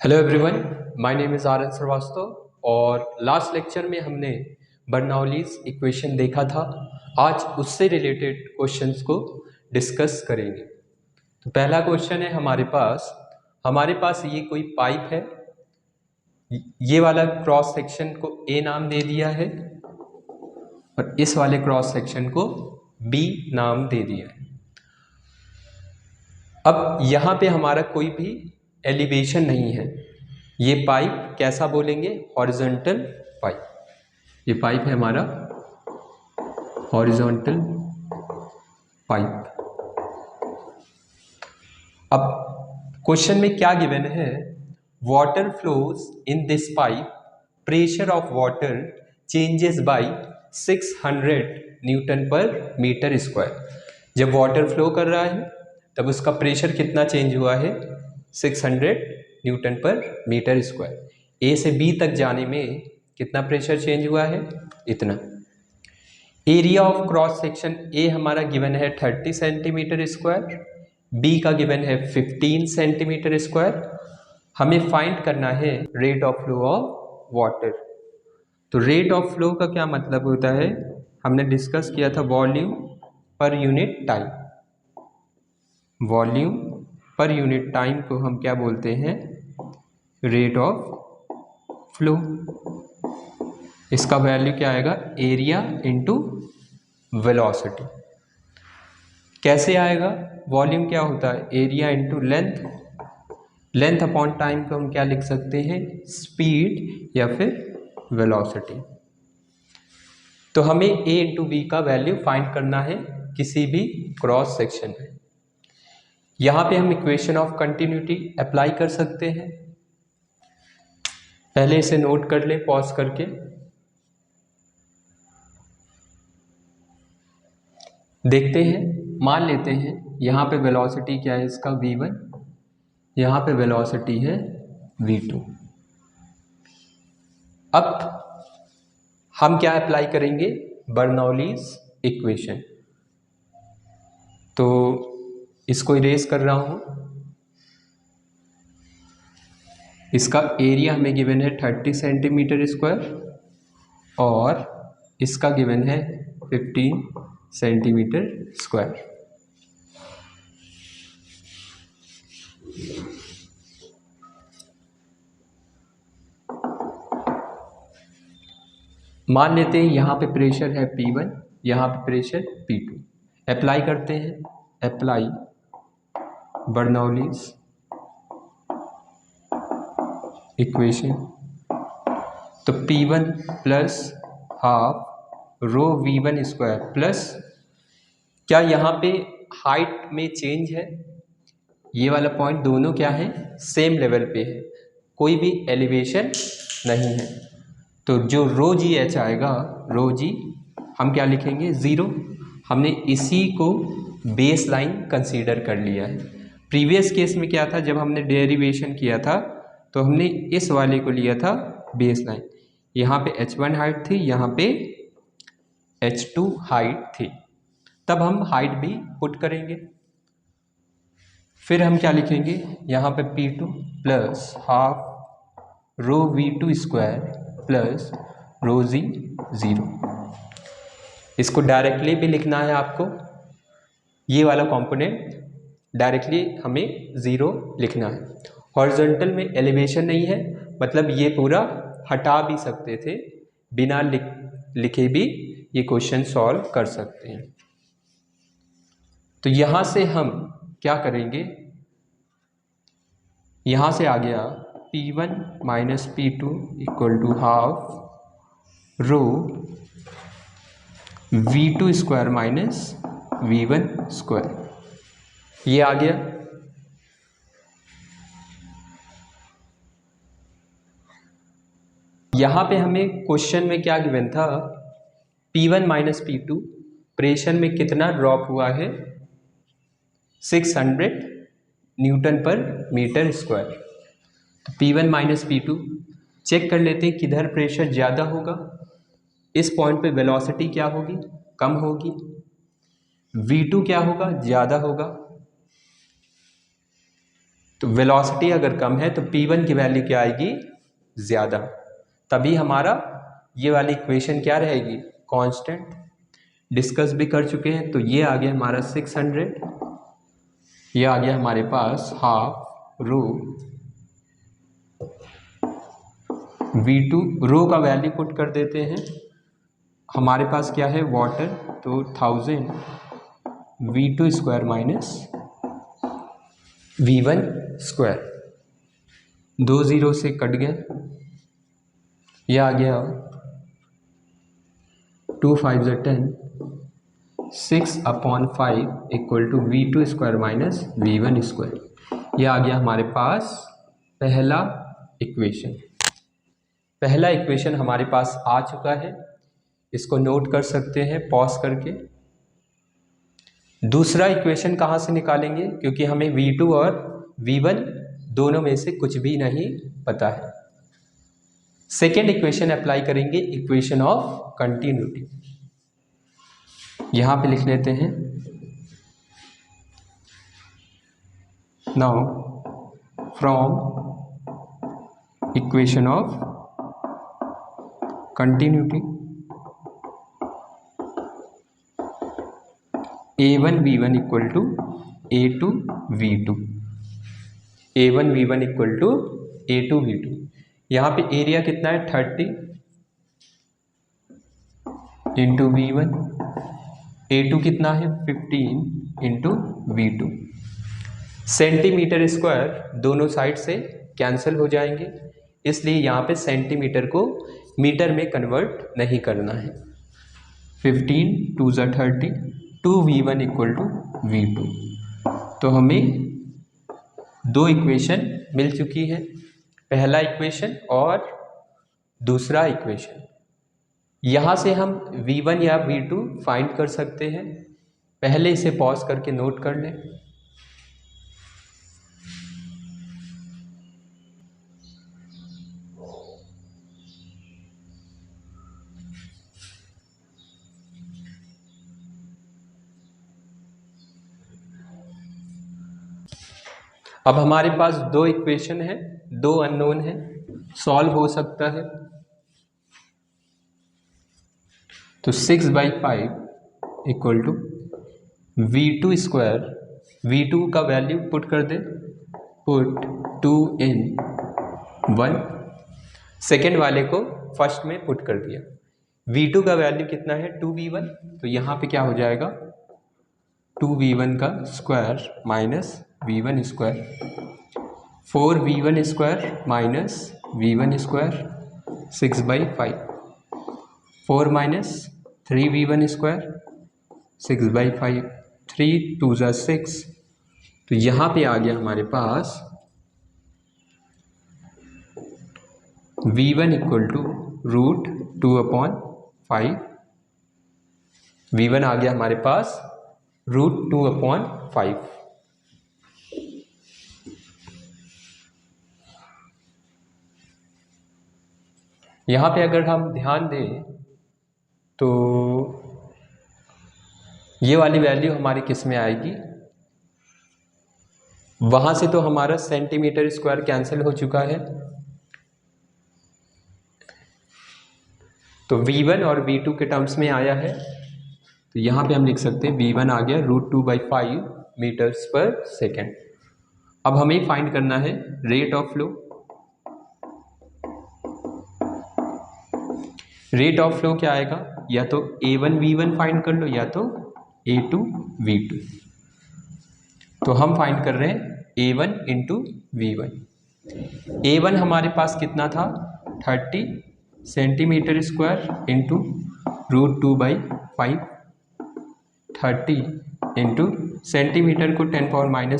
Hello everyone, my name is R N Shrivastava और last lecture में हमने बर्नौलीज इक्वेशन देखा था। आज उससे रिलेटेड क्वेश्चंस को डिस्कस करेंगे। तो पहला क्वेश्चन है हमारे पास ये कोई पाइप है। ये वाला क्रॉस सेक्शन को ए नाम दे दिया है और इस वाले क्रॉस सेक्शन को बी नाम दे दिया है। अब यहाँ पे हमारा कोई भी एलिवेशन नहीं है। ये पाइप कैसा बोलेंगे? Horizontal pipe. ये पाइप है हमारा हॉरिजॉन्टल पाइप। अब क्वेश्चन में क्या गिवन है? Water flows in this pipe, pressure of water changes by 600 Newton पर मीटर स्क्वायर। जब वाटर फ्लो कर रहा है तब उसका प्रेशर कितना चेंज हुआ है? 600 न्यूटन पर मीटर स्क्वायर। ए से बी तक जाने में कितना प्रेशर चेंज हुआ है? इतना। Area of cross section A हमारा गिवन है 30 सेंटीमीटर स्क्वायर, बी का गिवन है 15 सेंटीमीटर स्क्वायर। हमें फाइंड करना है rate of flow of water. तो रेट ऑफ फ्लो का क्या मतलब होता है? हमने डिस्कस किया था volume per unit time. Volume per unit time को हम क्या बोलते हैं? Rate of flow. इसका वैल्यू क्या आएगा? Area into velocity. कैसे आएगा? वॉल्यूम क्या होता है? Area into length. Length upon time को हम क्या लिख सकते हैं? स्पीड या फिर वेलोसिटी। तो हमें ए इंटू बी का वैल्यू फाइंड करना है किसी भी क्रॉस सेक्शन में। यहां पे हम इक्वेशन ऑफ कंटिन्यूटी अप्लाई कर सकते हैं। पहले इसे नोट कर ले पॉज करके। देखते हैं, मान लेते हैं यहाँ पे वेलोसिटी क्या है इसका? v1, यहाँ पे वेलोसिटी है v2। अब हम क्या अप्लाई करेंगे? Bernoulli's equation. तो इसको इरेज कर रहा हूँ। इसका एरिया हमें गिवन है 30 सेंटीमीटर स्क्वायर और इसका गिवन है 15 सेंटीमीटर स्क्वायर। मान लेते हैं यहाँ पे प्रेशर है P1, यहाँ पे प्रेशर P2। अप्लाई करते हैं, अप्लाई बर्नौलीज इक्वेशन। तो P1 प्लस हाफ रो V1 स्क्वायर प्लस, क्या यहाँ पे हाइट में चेंज है? ये वाला पॉइंट दोनों क्या है? सेम लेवल पे है, कोई भी एलिवेशन नहीं है। तो जो रो जी एच आएगा, रो जी हम क्या लिखेंगे? ज़ीरो। हमने इसी को बेस लाइन कंसीडर कर लिया है। प्रीवियस केस में क्या था? जब हमने डेरिवेशन किया था तो हमने इस वाले को लिया था बेस लाइन। यहाँ पे h1 हाइट थी, यहाँ पे h2 हाइट थी। तब हम हाइट भी पुट करेंगे। फिर हम क्या लिखेंगे? यहाँ पे P2 plus half rho V2 square plus rho g zero. इसको डायरेक्टली भी लिखना है आपको। ये वाला कंपोनेंट डायरेक्टली हमें ज़ीरो लिखना है। हॉरिजॉन्टल में एलिवेशन नहीं है, मतलब ये पूरा हटा भी सकते थे, बिना लिखे भी ये क्वेश्चन सॉल्व कर सकते हैं। तो यहाँ से हम क्या करेंगे? यहाँ से आ गया P1 minus P2 equal to half rho V2 square minus V1 square. ये आ गया। यहाँ पे हमें क्वेश्चन में क्या गिवन था? P1 माइनस P2 प्रेशर में कितना ड्रॉप हुआ है? 600 न्यूटन पर मीटर स्क्वायर। तो P1 माइनस P2 चेक कर लेते हैं किधर प्रेशर ज़्यादा होगा। इस पॉइंट पे वेलोसिटी क्या होगी? कम होगी। V2 क्या होगा? ज़्यादा होगा। तो वेलोसिटी अगर कम है तो P1 की वैल्यू क्या आएगी, ज़्यादा, तभी हमारा ये वाली इक्वेशन क्या रहेगी, कांस्टेंट। डिस्कस भी कर चुके हैं। तो ये आ गया हमारा 600, ये आ गया हमारे पास हाफ रो V2, रो का वैल्यू पुट कर देते हैं। हमारे पास क्या है, वाटर, तो 1000 V2 square minus V1 square, 2 0 से कट गए, यह आ गया 2 5 10, 6/5 equal to V2 square minus V1 square. यह आ गया हमारे पास पहला इक्वेशन। पहला इक्वेशन हमारे पास आ चुका है, इसको नोट कर सकते हैं पॉज करके। दूसरा इक्वेशन कहाँ से निकालेंगे, क्योंकि हमें V2 और V1 दोनों में से कुछ भी नहीं पता है। सेकेंड इक्वेशन अप्लाई करेंगे, इक्वेशन ऑफ कंटिन्यूटी। यहां पे लिख लेते हैं, now from equation of continuity A1 V1 equal to A2 V2, A1 V1 equal to A2 V2। यहाँ पे एरिया कितना है, 30 इंटू V1, A2 कितना है, 15 इंटू V2। सेंटीमीटर स्क्वायर दोनों साइड से कैंसिल हो जाएंगे, इसलिए यहाँ पे सेंटीमीटर को मीटर में कन्वर्ट नहीं करना है। 15 2 30, 2V1 इक्वल टू V2। तो हमें दो इक्वेशन मिल चुकी है, पहला इक्वेशन और दूसरा इक्वेशन। यहाँ से हम V1 या V2 फाइंड कर सकते हैं। पहले इसे पॉज करके नोट कर लें। अब हमारे पास दो इक्वेशन है, दो अननोन है, सॉल्व हो सकता है। तो 6/5 equal to V2 square, V2 का वैल्यू पुट कर दे, पुट 2 in 1, सेकेंड वाले को फर्स्ट में पुट कर दिया। V2 का वैल्यू कितना है, 2V1, तो यहाँ पे क्या हो जाएगा, 2V1 का square minus V1 square, 4V1 square minus V1 square, 6/5, 4 minus 3V1 square, 6/5, 3 2 6। तो यहाँ पे आ गया हमारे पास V1 इक्वल टू √2/5, V1 आ गया हमारे पास √2/5। यहाँ पे अगर हम ध्यान दें तो ये वाली वैल्यू हमारी किस में आएगी, वहाँ से तो हमारा सेंटीमीटर स्क्वायर कैंसिल हो चुका है, तो V1 और V2 के टर्म्स में आया है। तो यहाँ पे हम लिख सकते हैं V1 आ गया √2/5 मीटर्स पर सेकेंड। अब हमें फाइंड करना है rate of flow. Rate of flow क्या आएगा, या तो A1 V1 फाइंड कर लो या तो A2 V2। तो हम फाइंड कर रहे हैं A1 इंटू V1। A1 हमारे पास कितना था, 30 centimetre square into √2/5, 30 into centimetre को 10⁻⁻⁴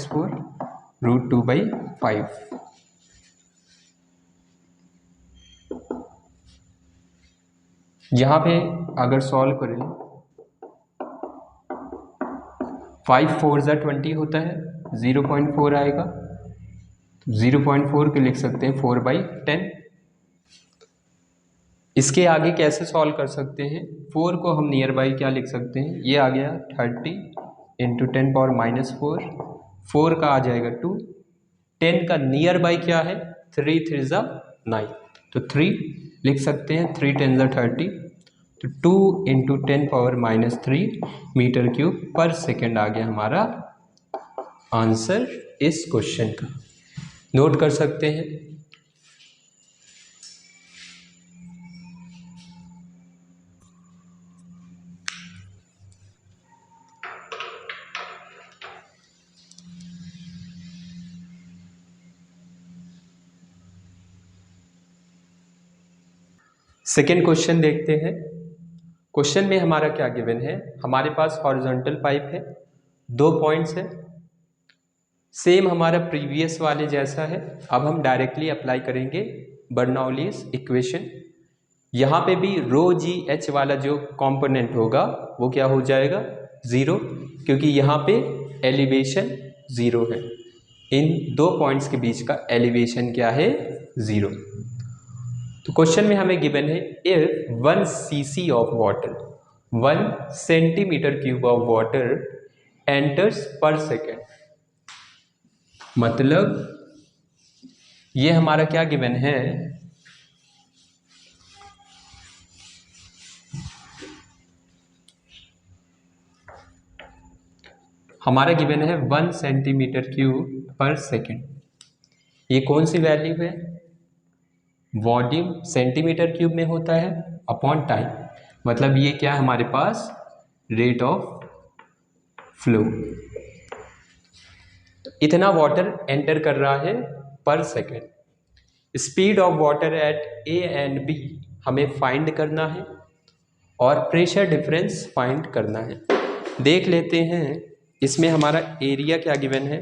√2/5। यहाँ पे अगर सॉल्व करें, 5 4 20 होता है, 0.4 आएगा, 0.4 के लिख सकते हैं 4/10। इसके आगे कैसे सॉल्व कर सकते हैं, 4 को हम नियर बाई क्या लिख सकते हैं, ये आ गया 30 इंटू 10⁻⁻⁴, 4 का आ जाएगा 2, 10 का नियर बाई क्या है, 3 3 ज़ा 9, तो 3 लिख सकते हैं, 3 10 ज़ा 30, तो 2 इंटू 10⁻³ मीटर क्यूब पर सेकेंड आ गया हमारा आंसर इस क्वेश्चन का। नोट कर सकते हैं। सेकेंड क्वेश्चन देखते हैं। क्वेश्चन में हमारा क्या गिवन है, हमारे पास हॉरिजॉन्टल पाइप है, 2 पॉइंट्स है, सेम हमारा प्रीवियस वाले जैसा है। अब हम डायरेक्टली अप्लाई करेंगे बर्नौलीज इक्वेशन। यहाँ पे भी रो जी एच वाला जो कंपोनेंट होगा वो क्या हो जाएगा, 0, क्योंकि यहाँ पे एलिवेशन 0 है। इन 2 पॉइंट्स के बीच का एलिवेशन क्या है, 0। तो क्वेश्चन में हमें गिवन है if 1 cc of water, 1 centimetre cube of water enters पर सेकेंड, मतलब ये हमारा क्या गिवन है, हमारा गिवन है 1 सेंटीमीटर क्यूब पर सेकेंड। ये कौन सी वैल्यू है, वॉल्यूम सेंटीमीटर क्यूब में होता है अपॉन टाइम, मतलब ये क्या है हमारे पास, रेट ऑफ फ्लो। इतना वाटर एंटर कर रहा है per second. Speed of water at A and B हमें फाइंड करना है और प्रेशर डिफरेंस फाइंड करना है। देख लेते हैं इसमें हमारा एरिया क्या गिवन है।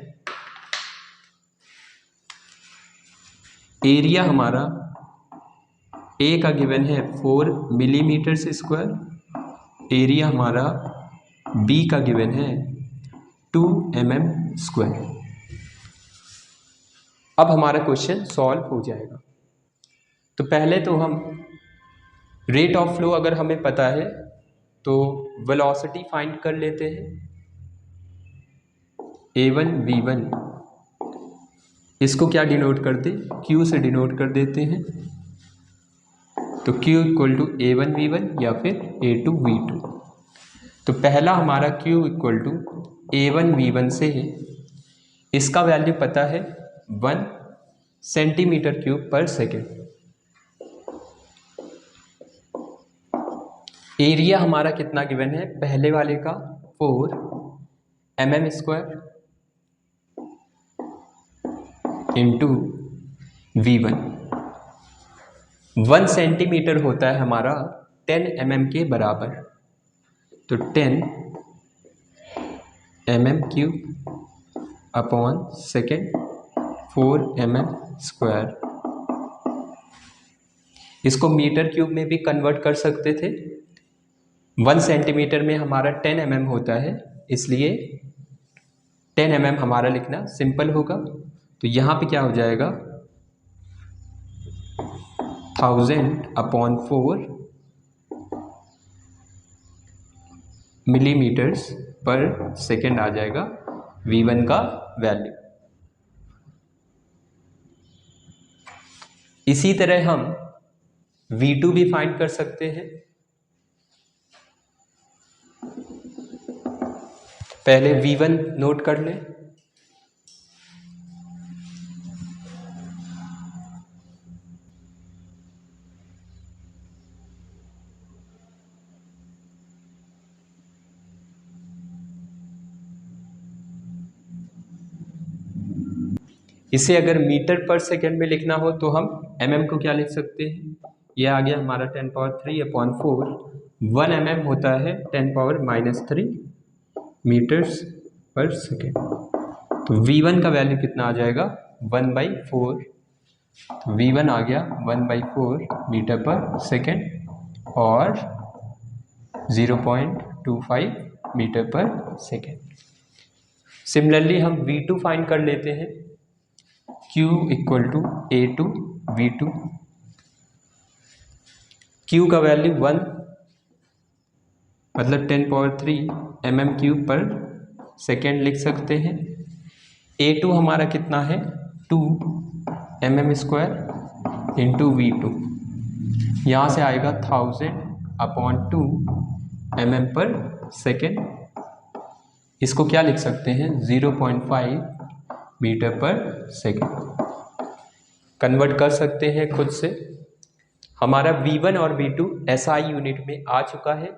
एरिया हमारा ए का गिवन है 4 मिलीमीटर स्क्वायर, एरिया हमारा बी का गिवन है 2 mm स्क्वायर। अब हमारा क्वेश्चन सॉल्व हो जाएगा। तो पहले तो हम रेट ऑफ फ्लो अगर हमें पता है तो वेलोसिटी फाइंड कर लेते हैं। A1 V1 इसको क्या डिनोट कर दे, Q से डिनोट कर देते हैं। तो Q equal to A1 V1 या फिर A2 V2। तो पहला हमारा Q equal to A1 V1 से है, इसका वैल्यू पता है 1 सेंटीमीटर क्यूब पर सेकेंड। एरिया हमारा कितना गिवन है, पहले वाले का 4 mm square into V1। 1 centimetre होता है हमारा 10 mm के बराबर, तो 10 mm cube upon second 4 mm square. इसको मीटर क्यूब में भी कन्वर्ट कर सकते थे। 1 सेंटीमीटर में हमारा 10 mm होता है, इसलिए 10 mm हमारा लिखना सिंपल होगा। तो यहाँ पे क्या हो जाएगा, 1000/4 मिलीमीटर्स पर सेकेंड आ जाएगा V1 का वैल्यू। इसी तरह हम V2 भी फाइंड कर सकते हैं। पहले V1 नोट कर लें। इसे अगर मीटर पर सेकेंड में लिखना हो तो हम mm को क्या लिख सकते हैं, ये आ गया हमारा 10⁻³ 1 mm होता है 10⁻³ मीटर्स पर सेकेंड। तो V1 का वैल्यू कितना आ जाएगा, 1/4। तो V1 आ गया 1/4 मीटर पर सेकेंड और 0.25 मीटर पर सेकेंड। सिमिलरली हम V2 फाइंड कर लेते हैं। Q equal to A2 V2। Q का वैल्यू 1 मतलब 10⁻³ mm³ पर सेकेंड लिख सकते हैं। A2 हमारा कितना है, 2 mm² V2, यहाँ से आएगा 1000/2 mm/s। इसको क्या लिख सकते हैं, 0.5 m/s। कन्वर्ट कर सकते हैं खुद से। हमारा V1 और V2 SI यूनिट में आ चुका है।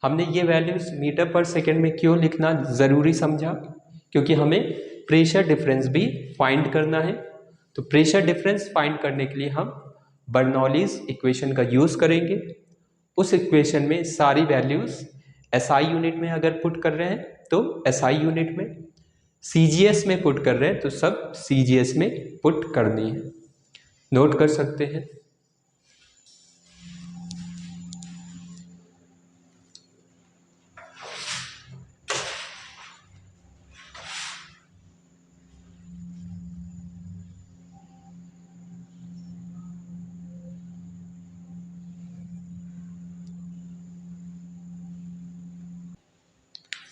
हमने ये वैल्यूज मीटर/सेकंड में क्यों लिखना ज़रूरी समझा, क्योंकि हमें प्रेशर डिफरेंस भी फाइंड करना है। तो प्रेशर डिफरेंस फाइंड करने के लिए हम बर्नौलीज इक्वेशन का यूज़ करेंगे। उस इक्वेशन में सारी वैल्यूज SI यूनिट में अगर पुट कर रहे हैं तो SI यूनिट में, CGS में पुट कर रहे हैं तो सब CGS में पुट करनी है। नोट कर सकते हैं।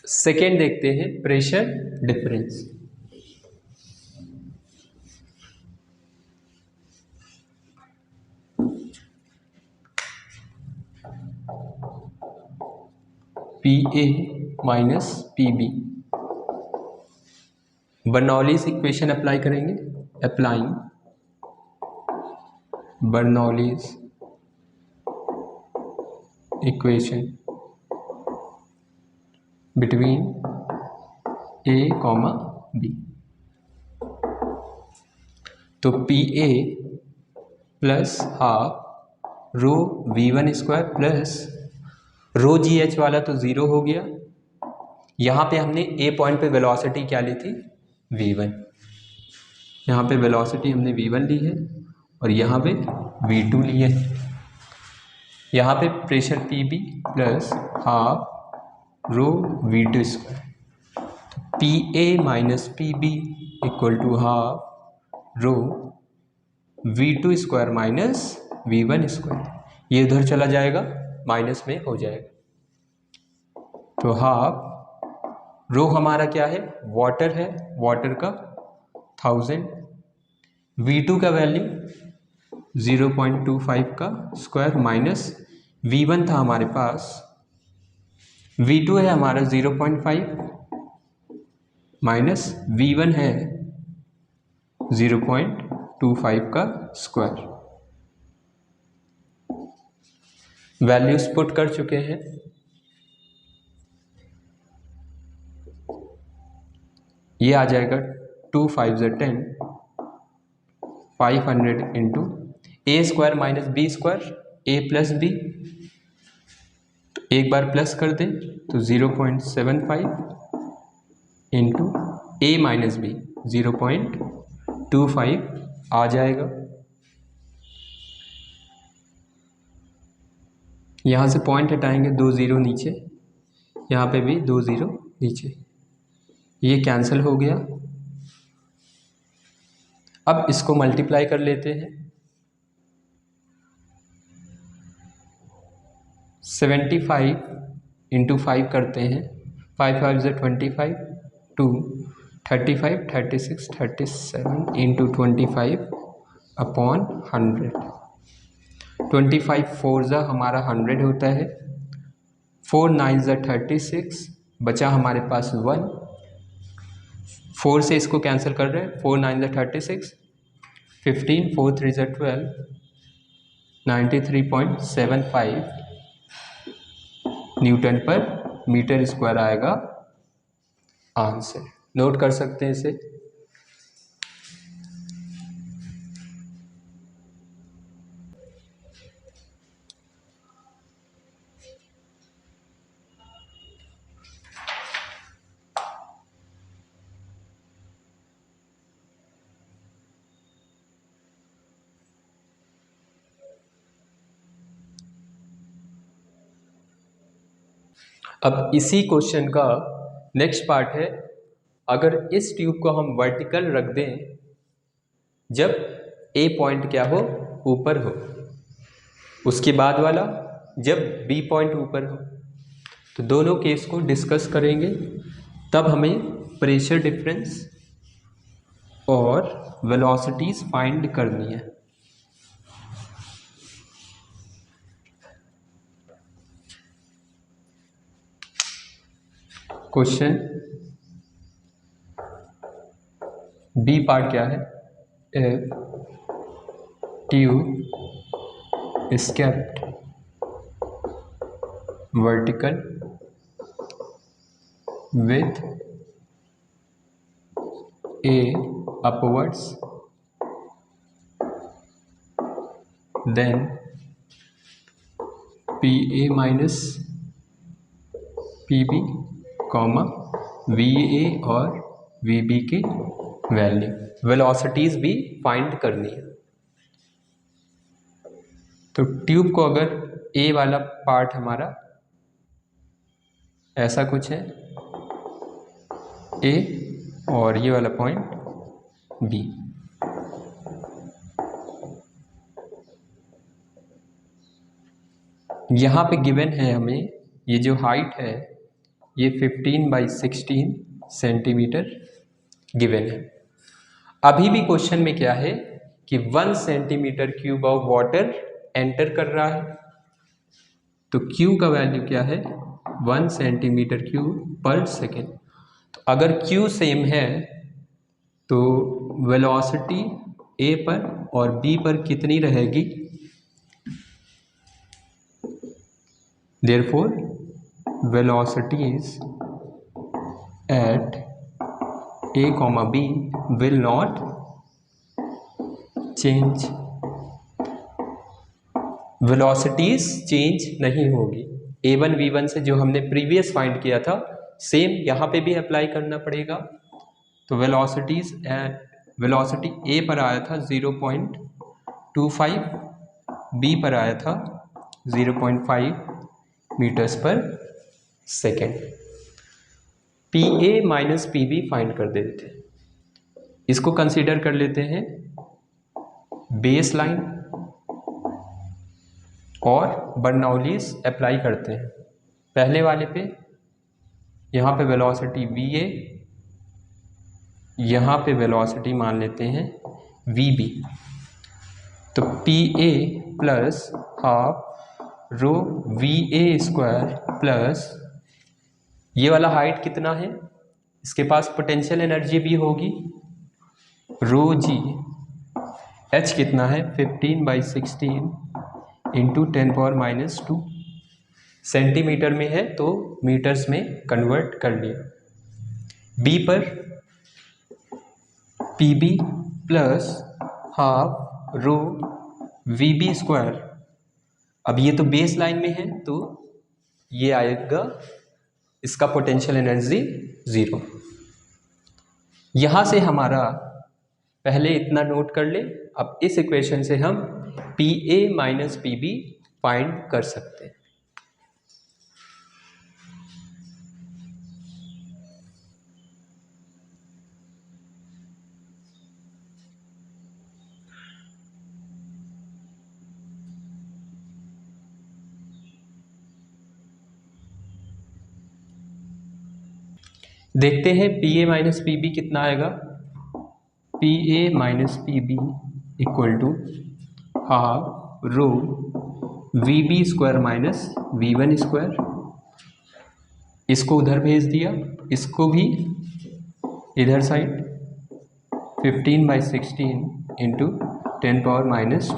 सेकेंड देखते हैं, pressure difference. PA minus PB, Bernoulli's equation apply करेंगे। Applying Bernoulli's equation between A, B। तो PA plus half rho V1² plus rho GH वाला तो 0 हो गया। यहाँ पे हमने A पॉइंट पे वेलोसिटी क्या ली थी, V1। यहाँ पे वेलोसिटी हमने V1 ली है और यहाँ पे V2 ली है। यहाँ पे pressure PB plus half rho V2²। तो PA minus PB equal to half rho V2² minus V1²। ये उधर चला जाएगा, माइनस में हो जाएगा। तो हाफ रो हमारा क्या है, वाटर है, वाटर का 1000, V2 का वैल्यू 0.25 का स्क्वायर माइनस V1 था हमारे पास, V2 है हमारा 0.5 माइनस V1 है 0.25 का स्क्वायर। वैल्यूज पुट कर चुके हैं। ये आ जाएगा 2 5 10, 500 into A² minus B², A plus B। तो एक बार प्लस कर दें तो 0.75 इंटू A माइनस B 0.25 आ जाएगा। यहाँ से पॉइंट हटाएंगे, 2 0 नीचे, यहाँ पे भी 2 0 नीचे, ये कैंसिल हो गया। अब इसको मल्टीप्लाई कर लेते हैं। 75 इंटू 5 करते हैं, 5 5 25, 2 35 36 37 इंटू 25 अपॉन 100। 25 4 हमारा 100 होता है, 4 9 36, बचा हमारे पास 1। 4 से इसको कैंसिल कर रहे हैं, 4 9 36, 15 4 3 12, 93.75 न्यूटन पर मीटर स्क्वायर आएगा आंसर। नोट कर सकते हैं इसे। अब इसी क्वेश्चन का नेक्स्ट पार्ट है, अगर इस ट्यूब को हम वर्टिकल रख दें जब ए पॉइंट क्या हो, ऊपर हो, उसके बाद वाला जब बी पॉइंट ऊपर हो, तो दोनों केस को डिस्कस करेंगे। तब हमें प्रेशर डिफरेंस और वेलोसिटीज फाइंड करनी है। क्वेश्चन बी पार्ट क्या है? If tube is kept vertical with a upwards, then PA minus PB, VA और VB की वैल्यू, वेलोसिटीज भी फाइंड करनी है। तो ट्यूब को अगर ए वाला पार्ट हमारा ऐसा कुछ है ए, और ये वाला पॉइंट बी, यहाँ पे गिवन है हमें ये जो हाइट है ये 15/16 सेंटीमीटर गिवन है। अभी भी क्वेश्चन में क्या है कि 1 centimetre cube of water enter कर रहा है, तो क्यू का वैल्यू क्या है? 1 सेंटीमीटर क्यूब पर सेकेंड। तो अगर क्यू सेम है तो वेलोसिटी ए पर और बी पर कितनी रहेगी? Therefore velocities at A comma B will not change, velocities change नहीं होगी। a1 v1 से जो हमने प्रीवियस फाइंड किया था सेम यहाँ पे भी अप्लाई करना पड़ेगा। तो वेलोसिटी a पर आया था 0.25, b पर आया था 0.5 मीटर्स पर second. PA minus PB find कर देते हैं। इसको कंसीडर कर लेते हैं बेस लाइन और बर्नौलीज अप्लाई करते हैं। पहले वाले पे यहाँ पे वेलोसिटी VA, यहाँ पे वेलोसिटी मान लेते हैं VB। तो PA प्लस हाफ रो VA स्क्वायर प्लस ये वाला हाइट कितना है, इसके पास पोटेंशियल एनर्जी भी होगी रो G, H कितना है 15/16 इंटू 10⁻⁻², सेंटीमीटर में है तो मीटर्स में कन्वर्ट कर लिया। बी पर PB plus half rho VB square, अब ये तो बेस लाइन में है तो ये आएगा इसका पोटेंशियल एनर्जी 0। यहाँ से हमारा पहले इतना नोट कर ले। अब इस इक्वेशन से हम PA माइनस PB फाइंड कर सकते हैं। देखते हैं PA माइनस PB कितना आएगा। PA minus PB equal to half rho VB square minus V1 square, इसको उधर भेज दिया, इसको भी इधर साइड 15/16 इंटू 10⁻⁻²,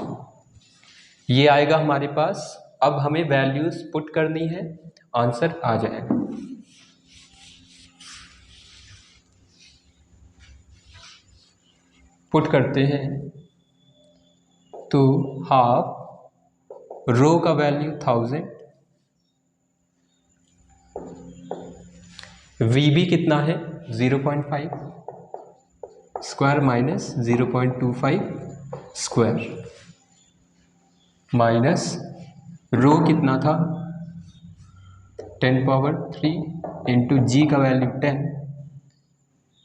ये आएगा हमारे पास। अब हमें वैल्यूज पुट करनी है, आंसर आ जाएगा। पुट करते हैं तो हाफ रो का वैल्यू 1000, VB कितना है 0.5 square minus 0.25 square, minus rho कितना था 10⁻³ इंटू G का वैल्यू 10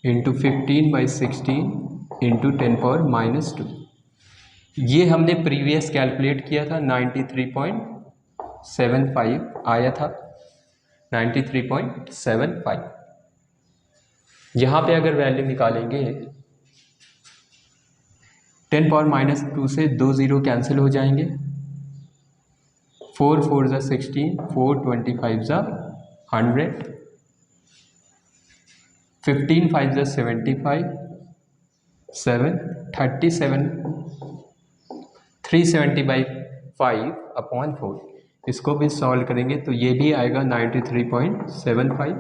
इंटू 15/16 इंटू 10⁻⁻²। ये हमने प्रीवियस कैलकुलेट किया था 93.75 आया था, 93.75। यहाँ पे अगर वैल्यू निकालेंगे 10⁻² से 2 0 कैंसिल हो जाएंगे। 4 4 ज़ा 16, 4 25 ज़ा 100, 15 5 ज़ा 75, 7 37, 370/5/4। इसको भी सॉल्व करेंगे तो ये भी आएगा 93.75।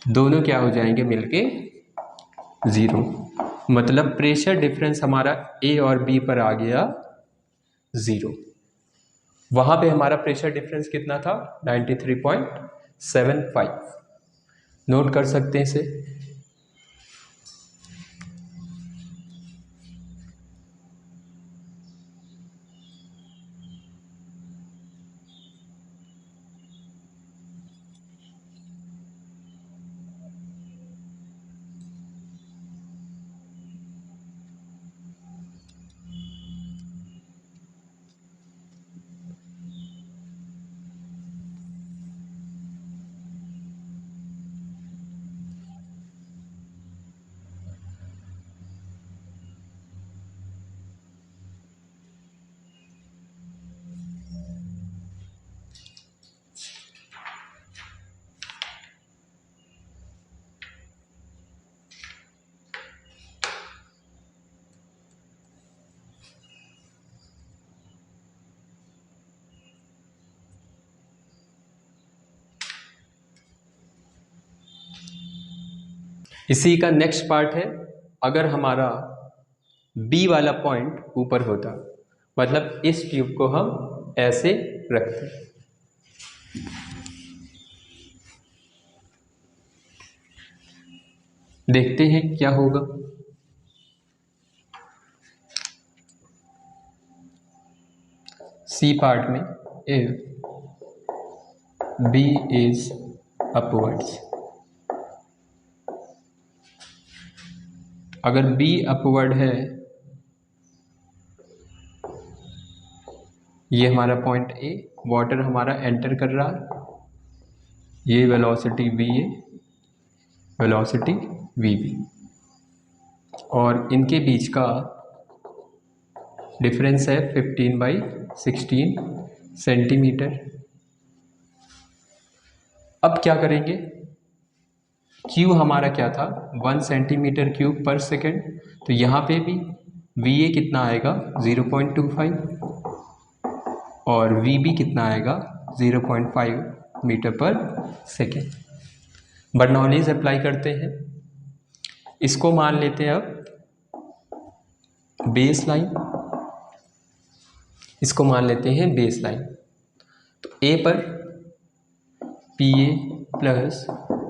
दोनों क्या हो जाएंगे मिलके 0। मतलब प्रेशर डिफरेंस हमारा ए और बी पर आ गया 0। वहाँ पे हमारा प्रेशर डिफरेंस कितना था 93.75। नोट कर सकते हैं इसे। इसी का नेक्स्ट पार्ट है, अगर हमारा बी वाला पॉइंट ऊपर होता, मतलब इस ट्यूब को हम ऐसे रखते, देखते हैं क्या होगा। सी पार्ट में इफ बी इज अपवर्ड्स, अगर बी अपवर्ड है, ये हमारा पॉइंट ए, वाटर हमारा एंटर कर रहा है, ये velocity V A, velocity V B, और इनके बीच का डिफरेंस है 15/16 सेंटीमीटर। अब क्या करेंगे, क्यू हमारा क्या था 1 सेंटीमीटर क्यूब पर सेकेंड, तो यहाँ पे भी वी ए कितना आएगा 0.25 और वी बी कितना आएगा 0.5 मीटर पर सेकेंड। बर्नौलीज अप्लाई करते हैं, इसको मान लेते हैं अब बेस लाइन, इसको मान लेते हैं बेस लाइन। तो ए पर P A plus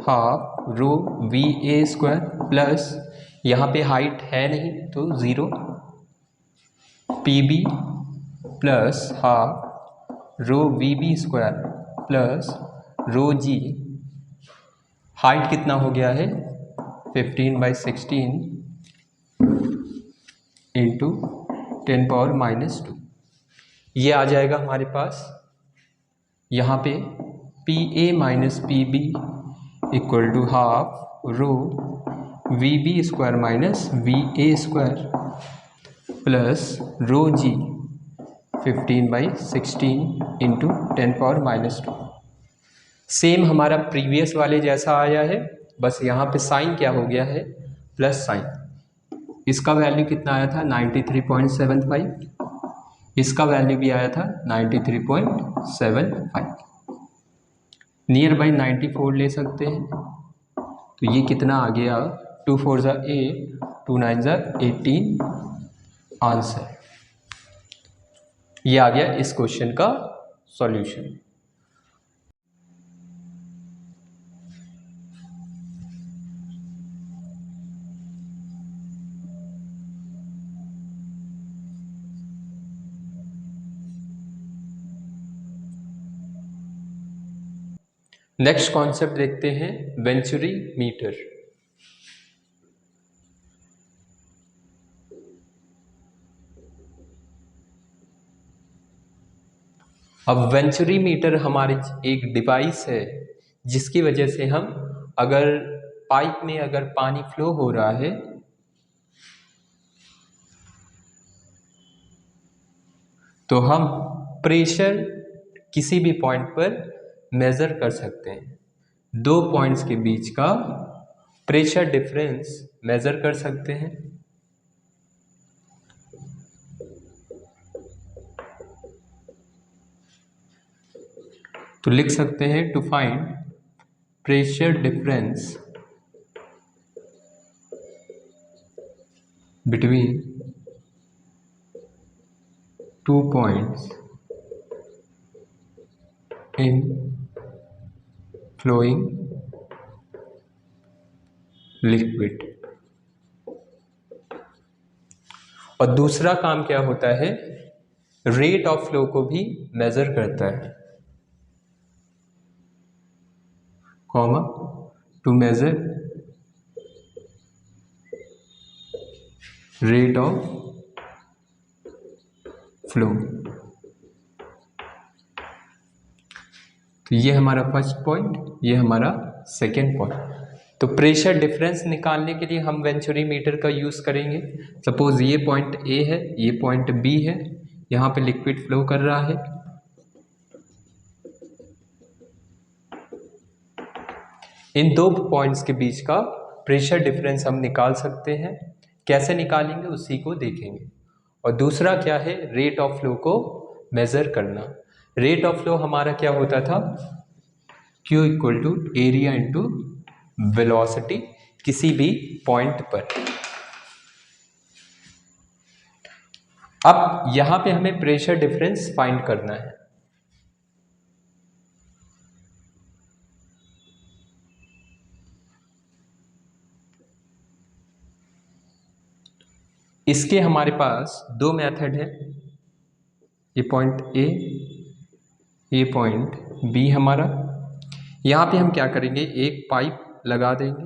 half rho V A square plus, यहाँ पे हाइट है नहीं तो 0, P B plus half rho V B square plus rho G, height कितना हो गया है 15/16 इंटू 10⁻²। ये आ जाएगा हमारे पास, यहाँ पे P A minus P B equal to half rho V B square minus V A square plus rho G 15/16 into 10⁻²। Same हमारा प्रीवियस वाले जैसा आया है, बस यहाँ पे साइन क्या हो गया है प्लस साइन। इसका वैल्यू कितना आया था 93.75, इसका वैल्यू भी आया था 93.75। नियर बाई 94 ले सकते हैं, तो ये कितना आ गया 2 4 ज़ा 8, 2 9 ज़ा 18 आंसर। ये आ गया इस क्वेश्चन का सॉल्यूशन। नेक्स्ट कॉन्सेप्ट देखते हैं, वेंचुरी मीटर। अब वेंचुरी मीटर हमारी एक डिवाइस है जिसकी वजह से हम अगर पाइप में अगर पानी फ्लो हो रहा है तो हम प्रेशर किसी भी पॉइंट पर मेज़र कर सकते हैं। दो पॉइंट्स के बीच का प्रेशर डिफरेंस मेज़र कर सकते हैं। तो लिख सकते हैं to find pressure difference between 2 points in flowing liquid। और दूसरा काम क्या होता है, रेट ऑफ फ्लो को भी मेजर करता है, comma to measure rate of flow. तो ये हमारा फर्स्ट पॉइंट, ये हमारा सेकेंड पॉइंट। तो प्रेशर डिफरेंस निकालने के लिए हम वेंचुरीमीटर का यूज़ करेंगे। सपोज ये पॉइंट ए है, ये पॉइंट बी है, यहाँ पे लिक्विड फ्लो कर रहा है। इन दो पॉइंट्स के बीच का प्रेशर डिफरेंस हम निकाल सकते हैं। कैसे निकालेंगे उसी को देखेंगे। और दूसरा क्या है, रेट ऑफ फ्लो को मेज़र करना। रेट ऑफ फ्लो हमारा क्या होता था, Q equal to area into velocity किसी भी पॉइंट पर। अब यहां पे हमें प्रेशर डिफरेंस फाइंड करना है। इसके हमारे पास दो मेथड है, ये पॉइंट ए, ये पॉइंट बी हमारा। यहां पे हम क्या करेंगे, एक पाइप लगा देंगे,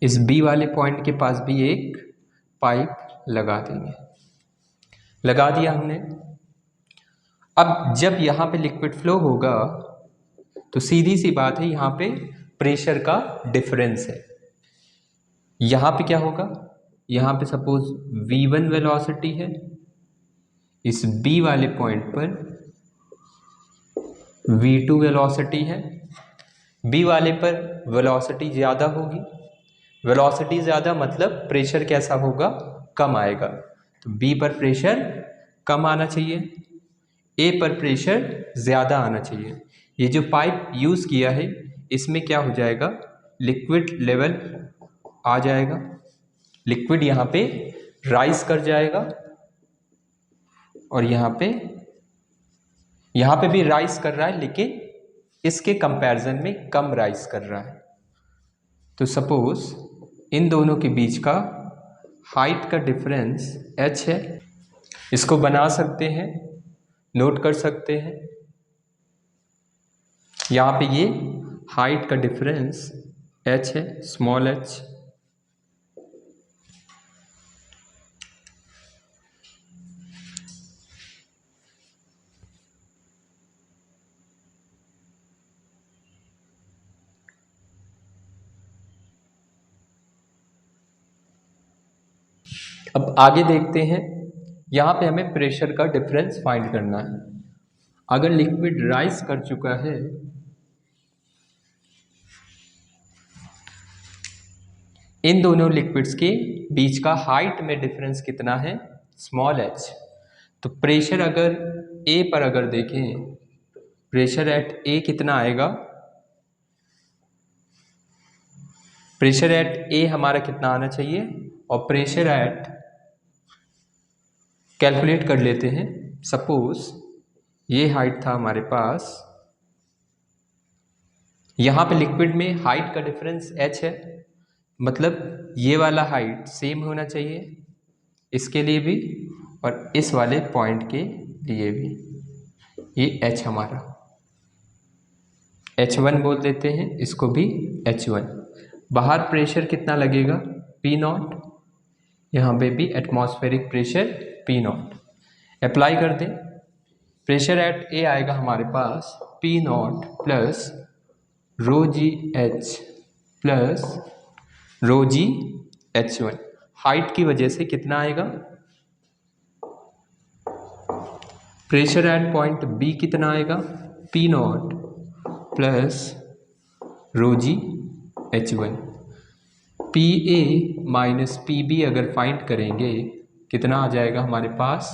इस बी वाले पॉइंट के पास भी एक पाइप लगा देंगे। लगा दिया हमने। अब जब यहाँ पे लिक्विड फ्लो होगा तो सीधी सी बात है, यहाँ पे प्रेशर का डिफरेंस है। यहाँ पे क्या होगा, यहाँ पे सपोज v1 वेलोसिटी है, इस b वाले पॉइंट पर v2 वेलोसिटी है। b वाले पर वेलोसिटी ज़्यादा होगी, वेलोसिटी ज़्यादा मतलब प्रेशर कैसा होगा, कम आएगा। तो b पर प्रेशर कम आना चाहिए, a पर प्रेशर ज़्यादा आना चाहिए। ये जो पाइप यूज़ किया है इसमें क्या हो जाएगा, लिक्विड लेवल आ जाएगा, लिक्विड यहाँ पे राइज कर जाएगा और यहाँ पे भी राइज कर रहा है, लेकिन इसके कंपैरिजन में कम राइज कर रहा है। तो सपोज इन दोनों के बीच का हाइट का डिफरेंस h है, इसको बना सकते हैं, नोट कर सकते हैं। यहाँ पे ये हाइट का डिफरेंस h है, स्मॉल h। अब आगे देखते हैं, यहाँ पे हमें प्रेशर का डिफरेंस फाइंड करना है। अगर लिक्विड राइज कर चुका है, इन दोनों लिक्विड्स के बीच का हाइट में डिफरेंस कितना है, स्मॉल h। तो प्रेशर अगर A पर अगर देखें, प्रेशर एट A कितना आएगा, प्रेशर एट A हमारा कितना आना चाहिए, और प्रेशर एट कैलकुलेट कर लेते हैं। सपोज ये हाइट था हमारे पास, यहाँ पे लिक्विड में हाइट का डिफरेंस h है, मतलब ये वाला हाइट सेम होना चाहिए इसके लिए भी और इस वाले पॉइंट के लिए भी। ये h हमारा h1 बोल देते हैं, इसको भी h1। बाहर प्रेशर कितना लगेगा, P0, यहाँ पे भी एटमॉस्फेरिक प्रेशर P0। अप्लाई कर दें, प्रेशर एट A आएगा हमारे पास P0 plus ρgh plus ρg H1। Height की वजह से कितना आएगा, प्रेशर एट पॉइंट बी कितना आएगा, P naught plus rho G H1। PA minus PB अगर फाइंड करेंगे कितना आ जाएगा हमारे पास,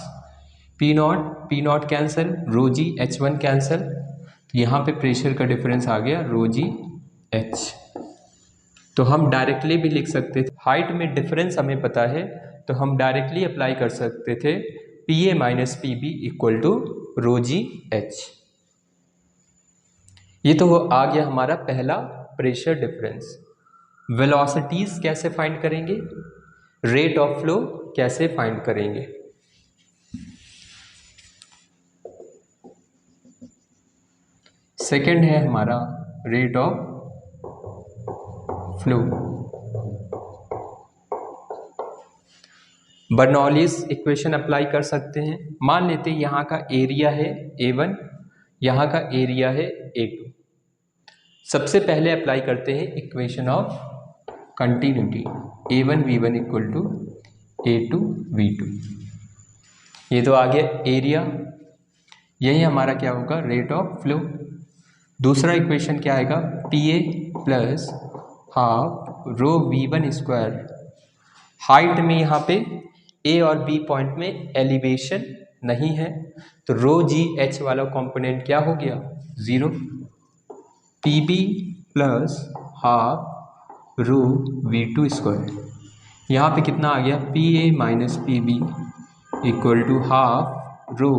P naught cancel, rho G H1 cancel, तो यहाँ पे प्रेशर का डिफरेंस आ गया रो जी H। तो हम डायरेक्टली भी लिख सकते थे, हाइट में डिफरेंस हमें पता है तो हम डायरेक्टली अप्लाई कर सकते थे PA minus PB equal to rho ji H। ये तो आ गया हमारा पहला प्रेशर डिफरेंस। वेलोसिटीज कैसे फाइंड करेंगे, रेट ऑफ फ्लो कैसे फाइंड करेंगे, सेकंड है हमारा rate of flow. Bernoulli's equation apply कर सकते हैं। मान लेते हैं यहाँ का एरिया है A1, यहाँ का एरिया है A2। सबसे पहले अप्लाई करते हैं equation of continuity, A1 V1 equal to A2 V2। ये तो आ गया एरिया, यही हमारा क्या होगा, रेट ऑफ फ्लो। दूसरा इक्वेशन क्या आएगा, PA प्लस हाफ रो V1 स्क्वायर। हाइट में यहाँ पे A और B पॉइंट में एलिवेशन नहीं है तो रो जी H वाला कंपोनेंट क्या हो गया, 0। PB plus half rho V2 square. यहाँ पे कितना आ गया, PA minus PB equal to half rho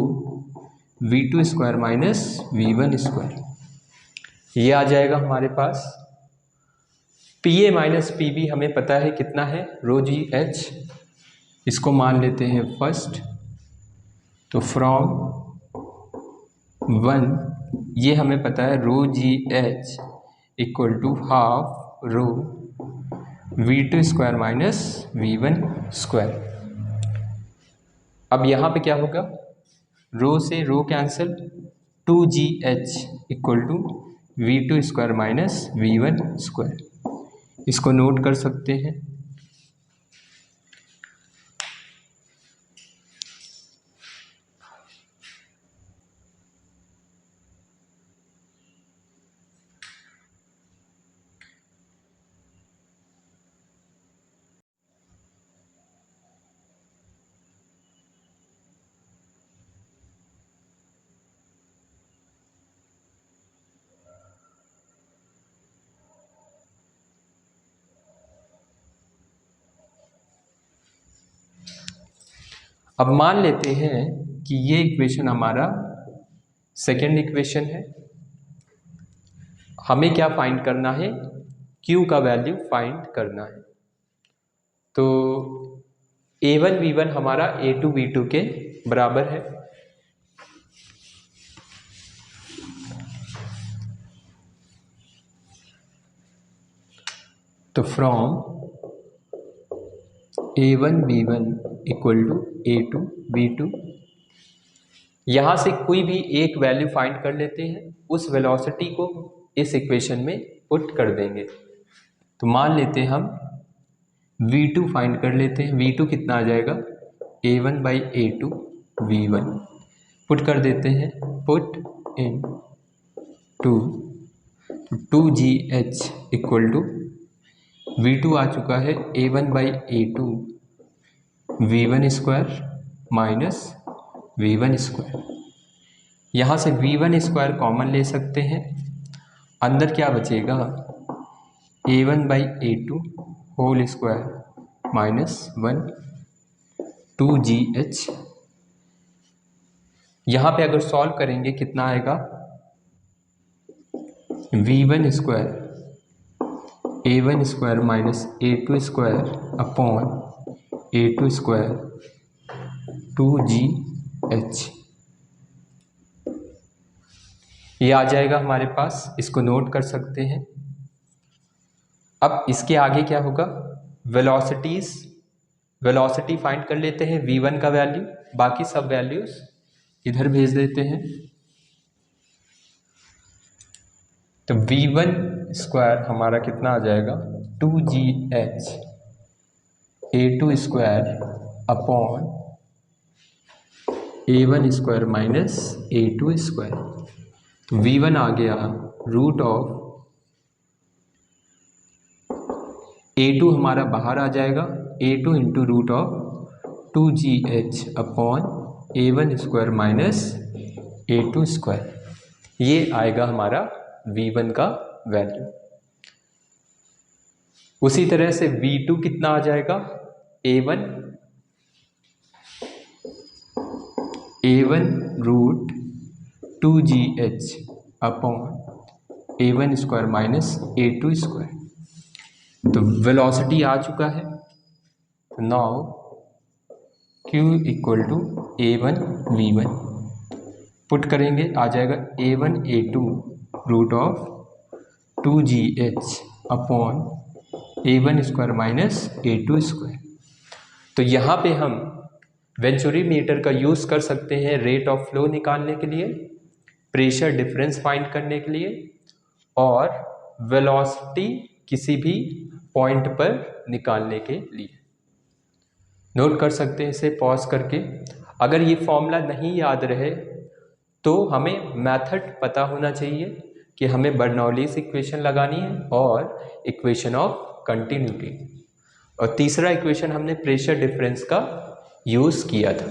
V2 square minus V1 square. ये आ जाएगा हमारे पास। PA माइनस PB हमें पता है कितना है, रो जी H। इसको मान लेते हैं फर्स्ट, तो फ्रॉम 1 ये हमें पता है rho ji H equal to half rho V2 square minus V1 square. अब यहाँ पे क्या होगा, रो से rho cancel, 2GH equal to V2 square minus V1 square. इसको नोट कर सकते हैं। अब मान लेते हैं कि ये इक्वेशन हमारा सेकेंड इक्वेशन है। हमें क्या फाइंड करना है, Q का वैल्यू फाइंड करना है। तो A1 V1 हमारा A2 V2 के बराबर है। तो from A1 V1 equal to A2 V2, यहाँ से कोई भी एक वैल्यू फाइंड कर लेते हैं, उस वेलोसिटी को इस इक्वेशन में पुट कर देंगे। तो मान लेते हैं हम V2 फाइंड कर लेते हैं। V2 कितना आ जाएगा, A1 by A2 V1 put कर देते हैं, put in 2GH equal to V2 आ चुका है A1 by A2 V1 square minus V1 square. यहाँ से V1 स्क्वायर कॉमन ले सकते हैं, अंदर क्या बचेगा, A1 by A2 whole square minus 1 2GH। यहाँ पे अगर सॉल्व करेंगे कितना आएगा, V1 square A1 square minus A2 square upon A2 square 2GH। ये आ जाएगा हमारे पास, इसको नोट कर सकते हैं। अब इसके आगे क्या होगा, वेलोसिटी फाइंड कर लेते हैं, V1 का वैल्यू, बाकी सब वैल्यूज इधर भेज देते हैं। तो V1 स्क्वायर हमारा कितना आ जाएगा, 2GH A2 square upon A1 square minus A2 square. तो V1 आ गया रूट ऑफ A2 हमारा बाहर आ जाएगा, A2 into root of 2GH upon A1 square minus A2 square. ये आएगा हमारा V1 का वैल्यू। उसी तरह से V2 कितना आ जाएगा, A1 root 2GH upon A1 square minus A2 square. तो वेलोसिटी आ चुका है। Now Q equal to A1 V1 put करेंगे, आ जाएगा A1 A2 root of 2GH upon A1 square minus A2 square. तो यहाँ पे हम वेंचुरी मीटर का यूज़ कर सकते हैं रेट ऑफ फ्लो निकालने के लिए, प्रेशर डिफरेंस फाइंड करने के लिए, और वेलोसिटी किसी भी पॉइंट पर निकालने के लिए। नोट कर सकते हैं इसे पॉज करके। अगर ये फॉर्मूला नहीं याद रहे तो हमें मेथड पता होना चाहिए कि हमें बर्नौलीज इक्वेशन लगानी है और इक्वेशन ऑफ कंटिन्यूटी, और तीसरा इक्वेशन हमने प्रेशर डिफरेंस का यूज़ किया था।